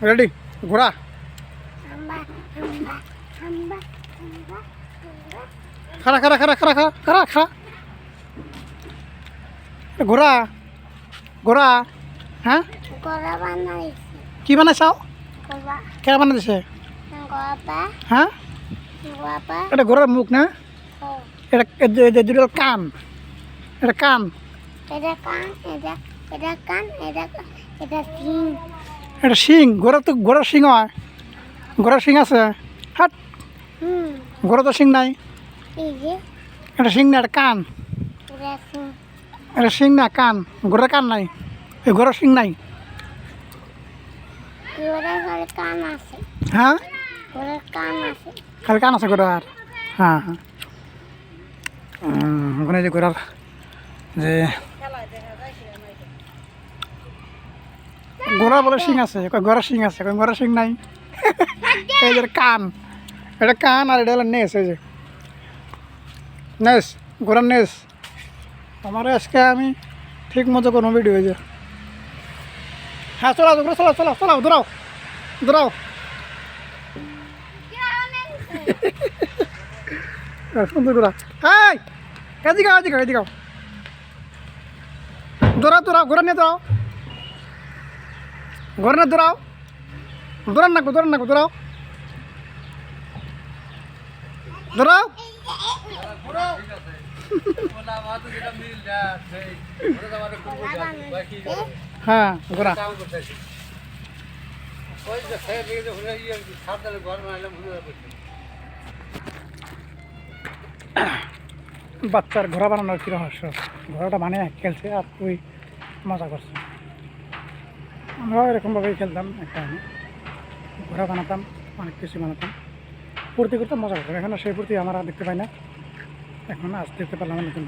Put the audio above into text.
ready ঘোড়া খাড়া খাড়া খাড়া খাড়া খাড়া খাড়া খাড়া ঘোড়া ঘোড়া হ্যাঁ কি বানাইছাও কে বানাই দিছে হ্যাঁ এটা ঘোড়ার মুখ না এটা দুটো কান এটা কান এটা শিং ঘোড়া তো ঘোড়ার শিং হয় ঘোড়ার শিং আছে হাট ঘোড়া তো শিং নাই এটা শিং না এটা কান এটা শিং না কান ঘোড়ার কান নাই এই ঘোড়ার শিং নাই হ্যাঁ খালি কান আছে ঘোড়ার হ্যাঁ হ্যাঁ ওখানে যে ঘোড়ার যে ঘোড়া বলে শিং আছে ঘোড়ার শিং আছে ঘোড়ার শিং নাই এই যে কান এটা কান আর এটা হলো নেস এই যে নেস ঘোড়ার নেস আমার আজকে আমি ঠিক মতো কোনো ভিডিও হয়েছে হ্যাঁ চলাও চলাও চলাও চলাও দৌড়াও দৌড়াও সুন্দর ঘোড়া হ্যাঁ এদিকে এদিকে এদিকে দৌড়াও দৌড়াও ঘোড়া নিয়ে দৌড়াও ঘোড়া নিয়ে দৌড়াও দৌড়ান নাকবো দৌড়াও দৌড়াও হ্যাঁ ঘোড়া বাচ্চার ঘোড়া বানানোর কি রহস্য ঘোড়াটা মানে খেলছে আর তুই মজা করছে আমরাও এরকমভাবেই খেলতাম একটা ঘোড়া বানাতাম অনেক কিছু বানাতাম ফুর্তি করতাম মজা করতাম এখন সেই ফুর্তি আমরা দেখতে পাই না এখন আজ দেখতে পারলাম নতুন